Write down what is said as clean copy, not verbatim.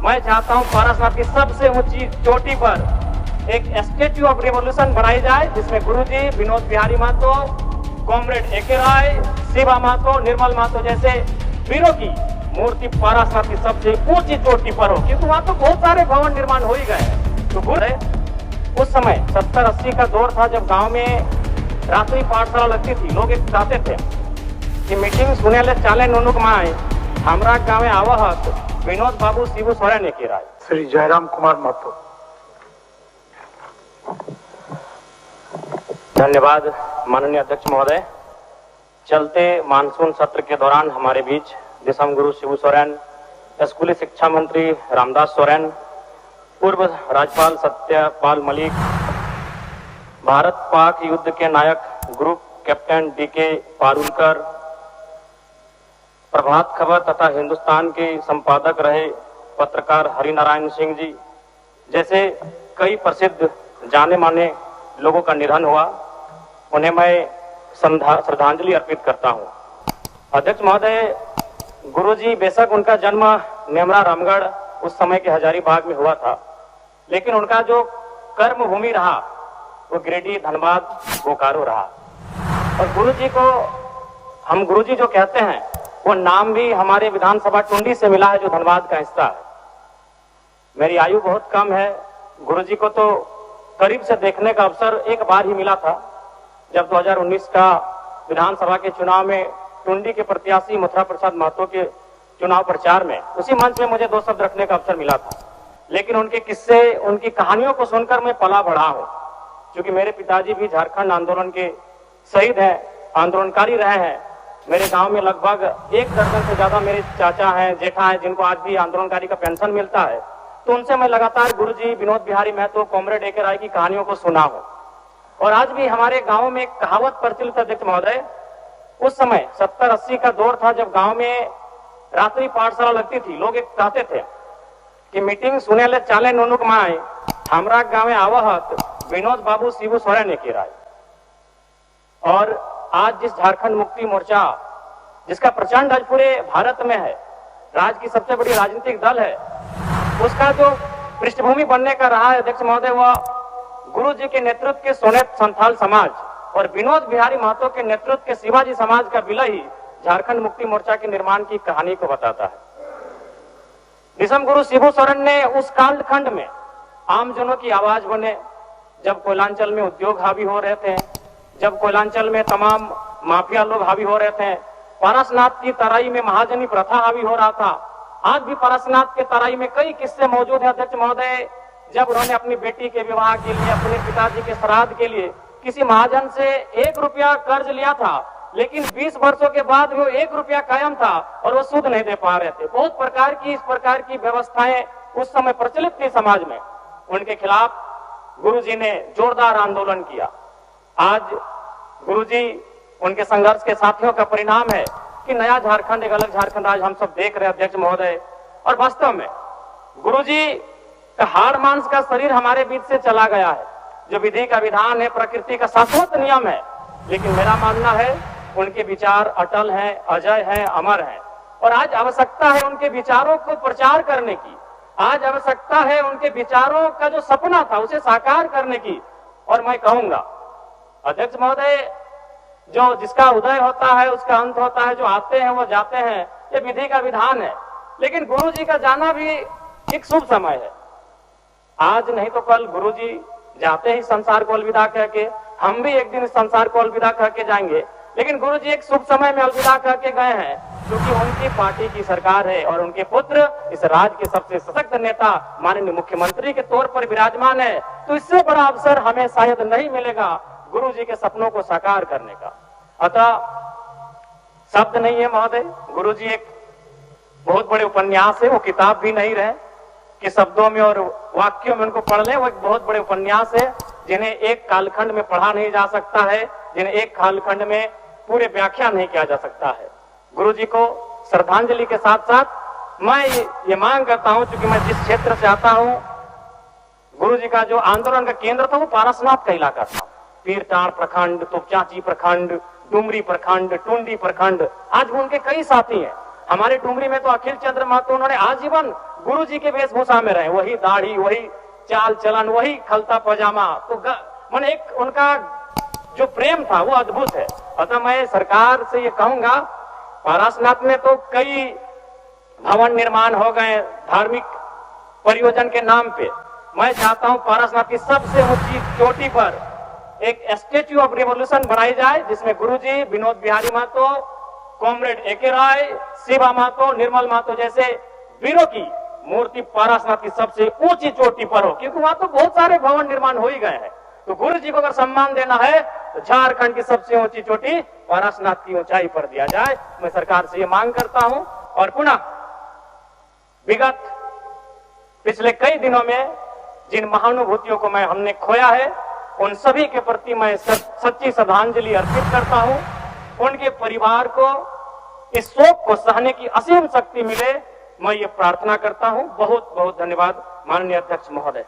मैं चाहता हूं पारसनाथ की सबसे ऊंची चोटी पर एक स्टैच्यू ऑफ रिवॉल्यूशन बनाई जाए, जिसमें गुरुजी, विनोद बिहारी महतो, कॉमरेड एके राय, शिवा महतो, निर्मल महतो जैसे वीरों की मूर्ति पारसनाथ की सबसे ऊंची चोटी पर हो, क्योंकि वहां तो बहुत सारे भवन निर्माण हो ही गए। तो उस समय 70-80 का दौर था, जब गांव में रात्रि पाठशाला लगती थी। लोग एक चाहते थे कि मीटिंग सुने ले चाले नुनुक माए हमरा गाँव आवहत विनोद बाबू शिबू सोरेन एके राय। श्री जयराम कुमार महतो। धन्यवाद माननीय अध्यक्ष महोदय। चलते मानसून सत्र के दौरान हमारे बीच दिसम गुरु शिबू सोरेन, स्कूली शिक्षा मंत्री रामदास सोरेन, पूर्व राज्यपाल सत्यपाल मलिक, भारत पाक युद्ध के नायक group captain DK Parulkar, Prabhat Khabar तथा हिंदुस्तान के संपादक रहे पत्रकार हरिनारायण सिंह जी जैसे कई प्रसिद्ध जाने माने लोगों का निधन हुआ। उन्हें मैं श्रद्धांजलि अर्पित करता हूं। अध्यक्ष महोदय, गुरुजी बेशक उनका जन्म नेमरा रामगढ़ उस समय के हजारीबाग में हुआ था, लेकिन उनका जो कर्म भूमि रहा वो गिरिडीह, धनबाद, बोकारो रहा। और गुरुजी को हम गुरुजी जो कहते हैं वो नाम भी हमारे विधानसभा टुंडी से मिला है, जो धनबाद का हिस्सा है। मेरी आयु बहुत कम है, गुरुजी को तो करीब से देखने का अवसर एक बार ही मिला था, जब 2019 का विधानसभा के चुनाव में टुंडी के प्रत्याशी मथुरा प्रसाद महतो के चुनाव प्रचार में उसी मंच में मुझे 2 शब्द रखने का अवसर मिला था। लेकिन उनके किस्से, उनकी कहानियों को सुनकर मैं पला बढ़ा हूं, क्योंकि मेरे पिताजी भी झारखंड आंदोलन के शहीद हैं, आंदोलनकारी रहे हैं। मेरे गांव में लगभग 1 दर्जन से ज्यादा मेरे चाचा हैं, जेठा हैं, जिनको आज भी आंदोलनकारी का पेंशन मिलता है। तो उनसे मैं लगातार गुरुजी, विनोद बिहारी महतो, कॉमरेड एके राय की कहानियों को सुना हूं। और आज भी हमारे गांव में एक कहावत प्रचलित है अध्यक्ष महोदय। उस समय 70-80 का दौर था, जब गांव में रात्रि पाठशाला लगती थी। लोग एक चाहते थे कि मीटिंग सुने ले चाले नुनुक माए हमरा गाँव आवहत विनोद बाबू शिबू सोरेन एके राय। और आज जिस झारखंड मुक्ति मोर्चा, जिसका प्रचंड आज पूरे भारत में है, राज्य की सबसे बड़ी राजनीतिक दल है, उसका जो पृष्ठभूमि बनने का रहा है अध्यक्ष महोदय, वह गुरु जी के नेतृत्व के सोनेत संथाल समाज और विनोद बिहारी महतो के नेतृत्व के शिवाजी समाज का विलय ही झारखंड मुक्ति मोर्चा के निर्माण की कहानी को बताता है। दिसम गुरु शिबू सोरेन ने उस कालखंड में आमजनों की आवाज बने, जब कोयलांचल में उद्योग हावी हो रहे थे, जब कोयलांचल में तमाम माफिया लोग हावी हो रहे थे, पारसनाथ की तराई में महाजनी प्रथा हावी हो रहा था। आज भी पारसनाथ के तराई में कई किस्से मौजूद हैं अध्यक्ष महोदय, जब उन्होंने अपनी बेटी के विवाह के लिए, अपने पिताजी के श्राद्ध के लिए किसी महाजन से 1 रुपया कर्ज लिया था, लेकिन 20 वर्षों के बाद वो 1 रुपया कायम था और वो सूद नहीं दे पा रहे थे। बहुत प्रकार की इस प्रकार की व्यवस्थाएं उस समय प्रचलित थी समाज में। उनके खिलाफ गुरुजी ने जोरदार आंदोलन किया। आज गुरुजी, उनके संघर्ष के साथियों का परिणाम है कि नया झारखंड, एक अलग झारखंड आज हम सब देख रहे हैं अध्यक्ष महोदय। और वास्तव में गुरुजी का हाड़ मांस का शरीर हमारे बीच से चला गया है, जो विधि का विधान है, प्रकृति का शाश्वत नियम है। लेकिन मेरा मानना है उनके विचार अटल हैं, अजय हैं, अमर हैं। और आज आवश्यकता है उनके विचारों को प्रचार करने की। आज आवश्यकता है उनके विचारों का जो सपना था उसे साकार करने की। और मैं कहूंगा अध्यक्ष महोदय, जो जिसका उदय होता है उसका अंत होता है, जो आते हैं वो जाते हैं, ये विधि का विधान है। लेकिन गुरुजी का जाना भी एक शुभ समय है। आज नहीं तो कल गुरुजी जाते ही संसार को अलविदा कह के, हम भी एक दिन संसार को अलविदा कह के जाएंगे। लेकिन गुरुजी एक शुभ समय में अलविदा कह के गए हैं, क्योंकि उनकी पार्टी की सरकार है और उनके पुत्र इस राज्य के सबसे सशक्त नेता माननीय मुख्यमंत्री के तौर पर विराजमान है। तो इससे बड़ा अवसर हमें शायद नहीं मिलेगा गुरुजी के सपनों को साकार करने का। अतः शब्द नहीं है महोदय, गुरुजी एक बहुत बड़े उपन्यास है, वो किताब भी नहीं रहे कि शब्दों में और वाक्यों में उनको पढ़ लें। वो एक बहुत बड़े उपन्यास है, जिन्हें एक कालखंड में पढ़ा नहीं जा सकता है, जिन्हें एक कालखंड में पूरे व्याख्या नहीं किया जा सकता है। गुरुजी को श्रद्धांजलि के साथ साथ मैं ये मांग करता हूं, क्योंकि मैं जिस क्षेत्र से आता हूं, गुरुजी का जो आंदोलन का केंद्र था वो पारसनाथ का इलाका था। पीरटांड़ प्रखंड, तोपचांची प्रखंड, डुमरी प्रखंड, टुंडी प्रखंड, आज भी उनके कई साथी हैं। हमारे डुमरी में तो अखिल चंद्र महतो, उन्होंने आजीवन गुरु जी के वेशभूषा में रहे, वही दाढ़ी, वही चाल चलन, वही खलता पजामा, तो मन एक उनका जो प्रेम था वो अद्भुत है। अतः मैं सरकार से ये कहूंगा, पारसनाथ में तो कई भवन निर्माण हो गए धार्मिक परियोजन के नाम पे। मैं चाहता हूं पारसनाथ की सबसे ऊंची चोटी पर एक स्टेच्यू ऑफ रिवोल्यूशन बनाई जाए, जिसमें गुरुजी, विनोद बिहारी महतो, कॉमरेड एके राय, शिवा महतो, निर्मल महतो जैसे वीरों की मूर्ति पारसनाथ की सबसे ऊंची चोटी पर हो, क्योंकि वहां तो बहुत सारे भवन निर्माण हो ही गए हैं। तो गुरु जी को अगर सम्मान देना है तो झारखंड की सबसे ऊंची चोटी पारसनाथ की ऊंचाई पर दिया जाए। मैं सरकार से ये मांग करता हूं। और पुनः विगत पिछले कई दिनों में जिन महानुभूतियों को हमने खोया है, उन सभी के प्रति मैं सच्ची श्रद्धांजलि अर्पित करता हूं। उनके परिवार को इस शोक को सहने की असीम शक्ति मिले, मैं ये प्रार्थना करता हूं। बहुत बहुत धन्यवाद माननीय अध्यक्ष महोदय।